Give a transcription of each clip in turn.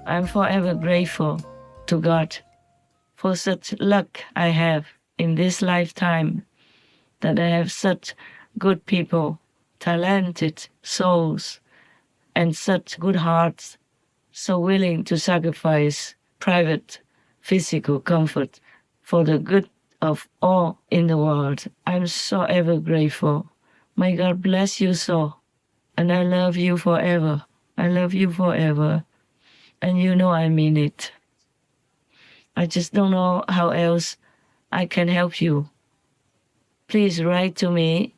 I'm forever grateful to God for such luck I have in this lifetime, that I have such good people, talented souls, and such good hearts, so willing to sacrifice private physical comfort for the good of all in the world. I'm so ever grateful. May God bless you so. And I love you forever. I love you forever. And you know I mean it. I just don't know how else I can help you. Please write to me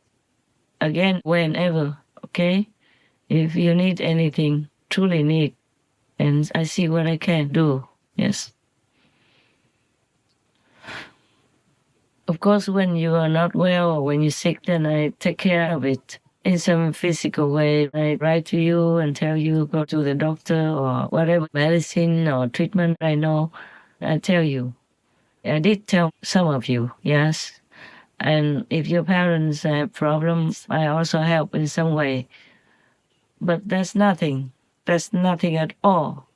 again whenever, okay? If you need anything, truly need, and I see what I can do, yes. Of course, when you are not well or when you're sick, then I take care of it in some physical way. I write to you and tell you go to the doctor or whatever medicine or treatment I know. I tell you. I did tell some of you, yes. And if your parents have problems, I also help in some way. But that's nothing. That's nothing at all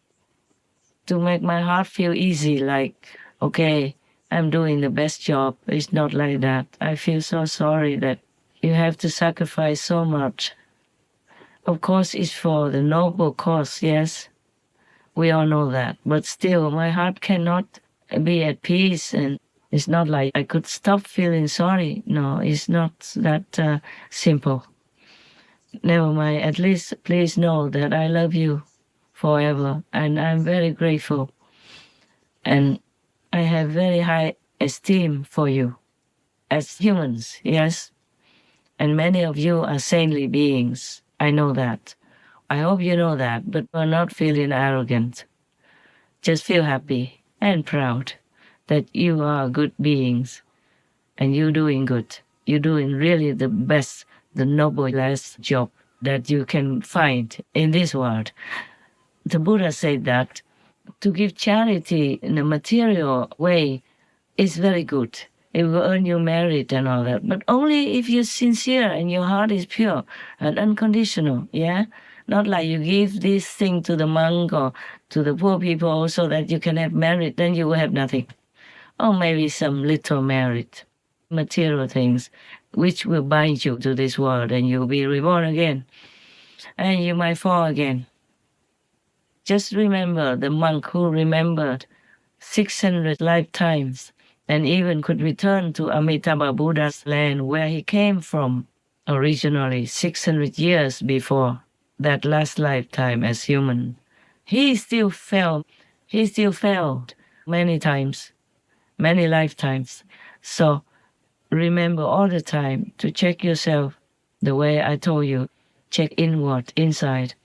to make my heart feel easy, like, okay, I'm doing the best job. It's not like that. I feel so sorry that you have to sacrifice so much. Of course, it's for the noble cause, yes. We all know that. But still, my heart cannot be at peace, and it's not like I could stop feeling sorry. No, it's not that simple. Never mind. At least please know that I love you forever, and I'm very grateful. And I have very high esteem for you as humans, yes? And many of you are saintly beings. I know that. I hope you know that, but you're not feeling arrogant. Just feel happy and proud that you are good beings and you're doing good. You're doing really the best, the noblest job that you can find in this world. The Buddha said that to give charity in a material way is very good. It will earn you merit and all that, but only if you're sincere and your heart is pure and unconditional, yeah? Not like you give this thing to the monk or to the poor people so that you can have merit, then you will have nothing. Or maybe some little merit, material things, which will bind you to this world and you'll be reborn again. And you might fall again. Just remember the monk who remembered 600 lifetimes and even could return to Amitabha Buddha's land where he came from originally 600 years before that last lifetime as human. He still failed many times, many lifetimes. So remember all the time to check yourself the way I told you. Check inward, inside,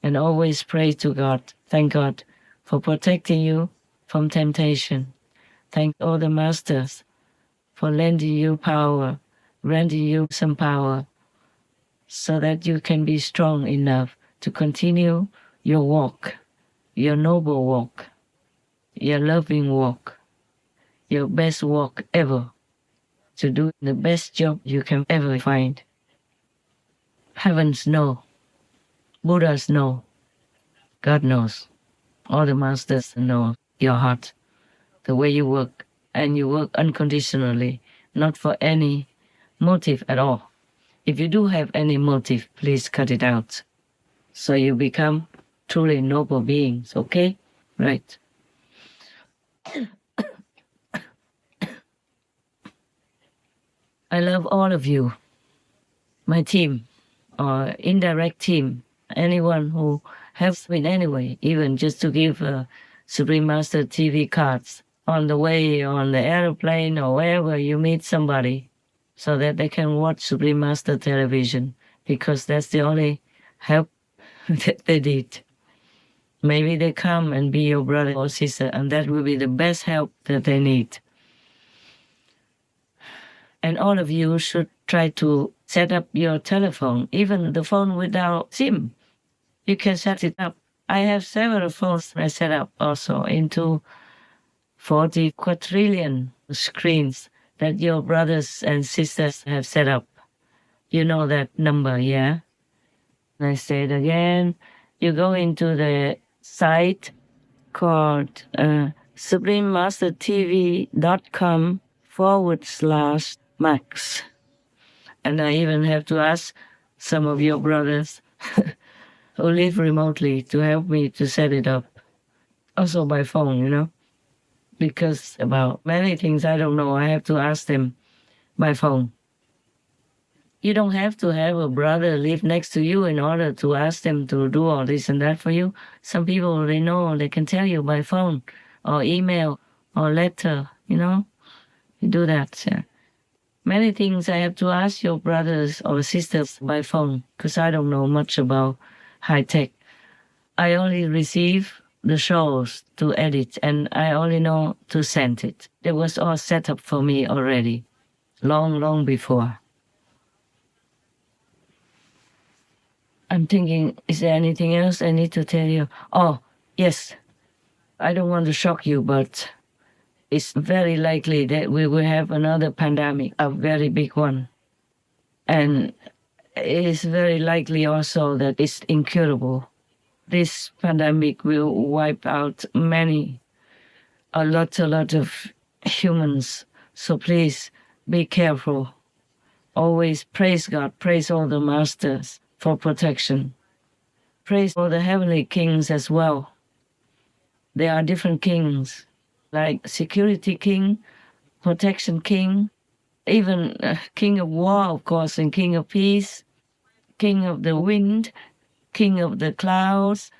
and always pray to God. Thank God for protecting you from temptation. Thank all the masters for lending you power, granting you some power, so that you can be strong enough to continue your walk, your noble walk, your loving walk, your best walk ever, to do the best job you can ever find. Heavens know, Buddhas know, God knows, all the masters know your heart, the way you work, and you work unconditionally, not for any motive at all. If you do have any motive, please cut it out, so you become truly noble beings, okay? Right. I love all of you, my team, or indirect team, anyone who helps me in any way, even just to give Supreme Master TV cards on the way, on the airplane, or wherever you meet somebody, so that they can watch Supreme Master television, because that's the only help that they need. Maybe they come and be your brother or sister, and that will be the best help that they need. And all of you should try to set up your telephone, even the phone without SIM. You can set it up. I have several phones I set up also into 40 quadrillion screens that your brothers and sisters have set up. You know that number, yeah? I say it again. You go into the site called suprememastertv.com/Max. And I even have to ask some of your brothers who live remotely to help me to set it up. Also by phone, because about many things I don't know, I have to ask them by phone. You don't have to have a brother live next to you in order to ask them to do all this and that for you. Some people, they know, they can tell you by phone or email or letter, You do that. Yeah. Many things I have to ask your brothers or sisters by phone because I don't know much about high tech. I only receive the shows to edit and I only know to send it. It was all set up for me already, long, long before. I'm thinking, is there anything else I need to tell you? Oh, yes. I don't want to shock you, but it's very likely that we will have another pandemic, a very big one. And it is very likely also that it's incurable. This pandemic will wipe out a lot of humans. So please be careful. Always praise God, praise all the masters for protection. Praise all the heavenly kings as well. There are different kings, like security king, protection king, even king of war, of course, and king of peace, king of the wind, king of the clouds,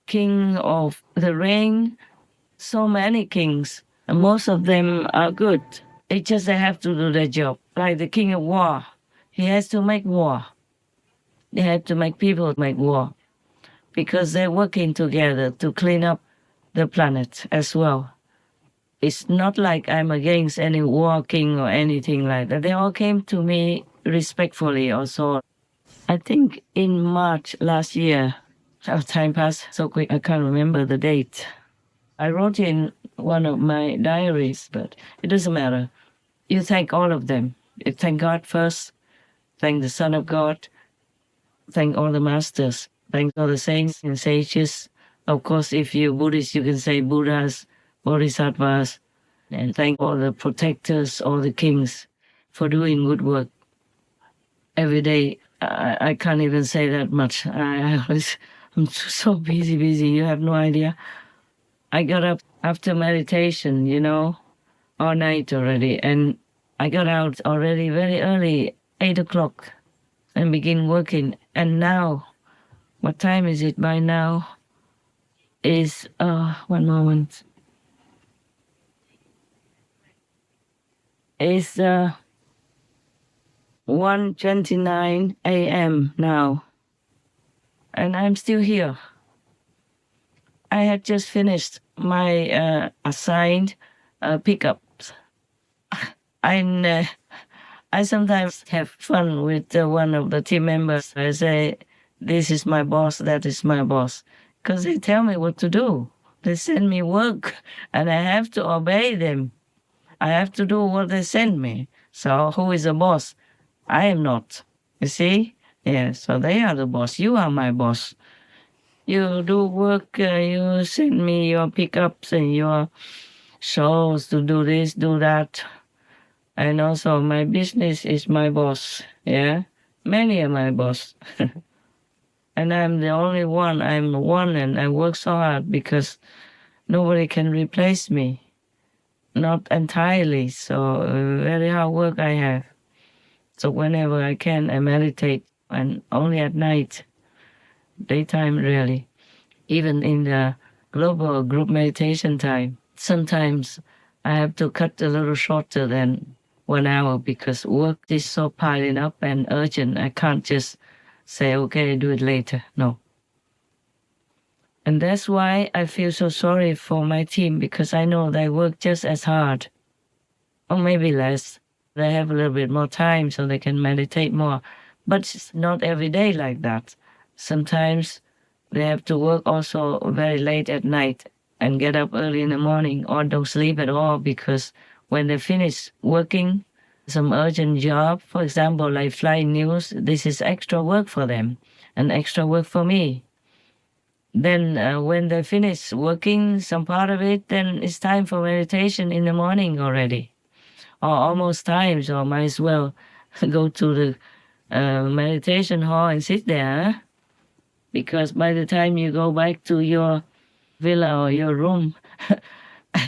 king of the rain. So many kings, and most of them are good. It's just they have to do their job. Like the king of war, he has to make war. They have to make people make war because they're working together to clean up the planet as well. It's not like I'm against any war king or anything like that. They all came to me respectfully also. I think in March last year, time passed so quick I can't remember the date. I wrote in one of my diaries, but it doesn't matter. You thank all of them. You thank God first, thank the Son of God, thank all the masters, thank all the saints and sages. Of course, if you're Buddhist, you can say Buddhas, Bodhisattvas, and thank all the protectors, all the kings for doing good work. Every day, I can't even say that much. I'm so busy, you have no idea. I got up after meditation, all night already, and I got out already very early, 8 o'clock, and begin working. And now, what time is it by now? Is, one moment. It's 1:29 a.m. now, and I'm still here. I had just finished my assigned pickups. I sometimes have fun with one of the team members. I say, this is my boss, that is my boss, because they tell me what to do. They send me work, and I have to obey them. I have to do what they send me. So who is the boss? I am not. You see? Yeah, so they are the boss. You are my boss. You do work, you send me your pickups and your shows to do this, do that. And also my business is my boss. Yeah? Many are my boss. And I'm the only one. I'm one and I work so hard because nobody can replace me. Not entirely, so very hard work I have. So whenever I can, I meditate, and only at night, daytime really. Even in the global group meditation time, sometimes I have to cut a little shorter than 1 hour because work is so piling up and urgent. I can't just say, okay, do it later. No. And that's why I feel so sorry for my team because I know they work just as hard, or maybe less. They have a little bit more time so they can meditate more. But it's not every day like that. Sometimes they have to work also very late at night and get up early in the morning or don't sleep at all because when they finish working some urgent job, for example, like flying news, this is extra work for them and extra work for me. Then when they finish working some part of it, then it's time for meditation in the morning already, or almost time. So might as well go to the meditation hall and sit there, because by the time you go back to your villa or your room,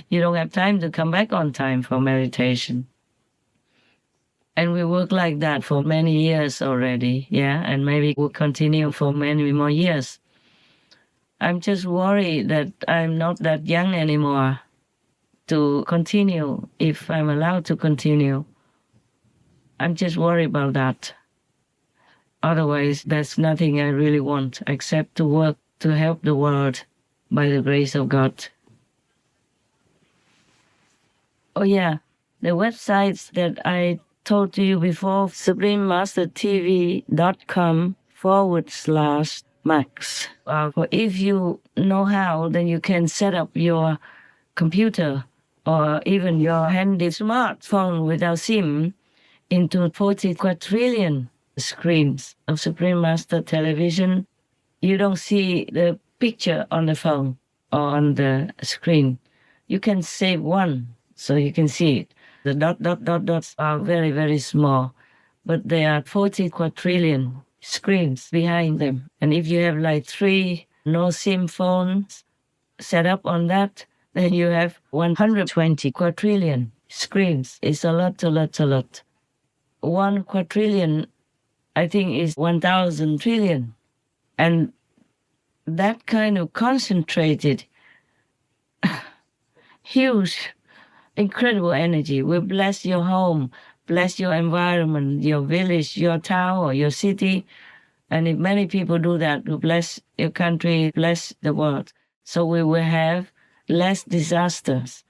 you don't have time to come back on time for meditation. And we work like that for many years already, yeah, and maybe we'll continue for many more years. I'm just worried that I'm not that young anymore to continue, if I'm allowed to continue. I'm just worried about that. Otherwise, there's nothing I really want except to work to help the world by the grace of God. Oh yeah, the websites that I told to you before, suprememastertv.com/Max. If you know how, then you can set up your computer or even your handy smartphone without SIM into 40 quadrillion screens of Supreme Master television. You don't see the picture on the phone or on the screen. You can save one so you can see it. The dots are very, very small, but there are 40 quadrillion screens behind them. And if you have like 3 no SIM phones set up on that, then you have 120 quadrillion screens. It's a lot. 1 quadrillion, I think, is 1,000 trillion. And that kind of concentrated, huge, incredible energy will bless your home, bless your environment, your village, your town, or your city. And if many people do that, to bless your country, bless the world. So we will have less disasters.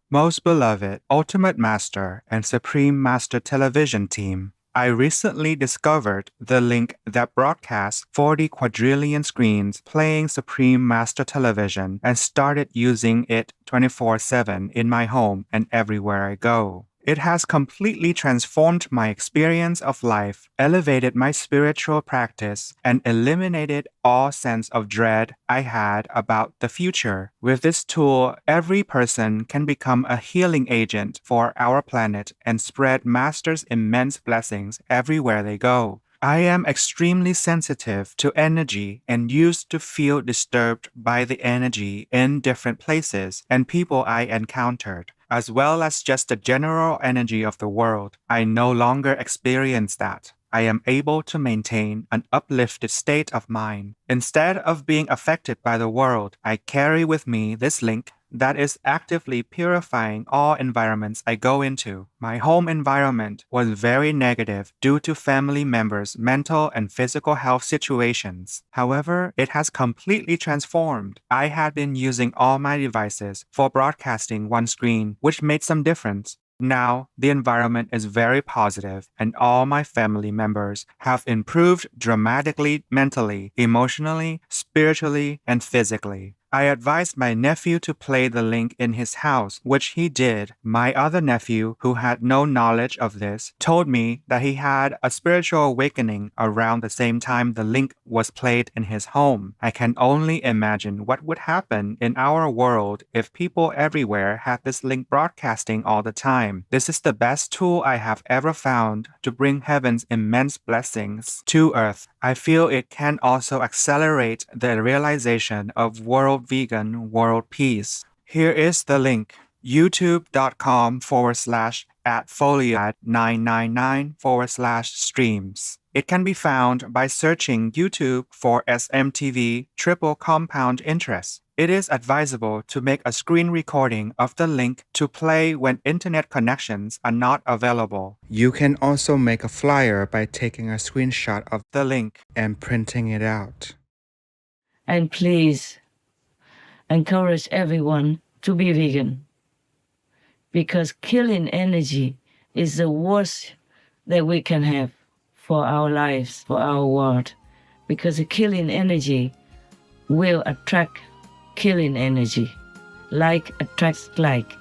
Most beloved Ultimate Master and Supreme Master Television team, I recently discovered the link that broadcasts 40 quadrillion screens playing Supreme Master Television and started using it 24/7 in my home and everywhere I go. It has completely transformed my experience of life, elevated my spiritual practice, and eliminated all sense of dread I had about the future. With this tool, every person can become a healing agent for our planet and spread Master's immense blessings everywhere they go. I am extremely sensitive to energy and used to feel disturbed by the energy in different places and people I encountered, as well as just the general energy of the world. I no longer experience that. I am able to maintain an uplifted state of mind. Instead of being affected by the world, I carry with me this link that is actively purifying all environments I go into. My home environment was very negative due to family members' mental and physical health situations. However, it has completely transformed. I had been using all my devices for broadcasting one screen, which made some difference. Now, the environment is very positive, and all my family members have improved dramatically mentally, emotionally, spiritually, and physically. I advised my nephew to play the link in his house, which he did. My other nephew, who had no knowledge of this, told me that he had a spiritual awakening around the same time the link was played in his home. I can only imagine what would happen in our world if people everywhere had this link broadcasting all the time. This is the best tool I have ever found to bring heaven's immense blessings to earth. I feel it can also accelerate the realization of world vegan, world peace. Here is the link: youtube.com/@foliad999/streams. It can be found by searching YouTube for SMTV triple compound interest. It is advisable to make a screen recording of the link to play when internet connections are not available. You can also make a flyer by taking a screenshot of the link and printing it out. And please encourage everyone to be vegan, because killing energy is the worst that we can have for our lives, for our world, because the killing energy will attract killing energy. Like attracts like.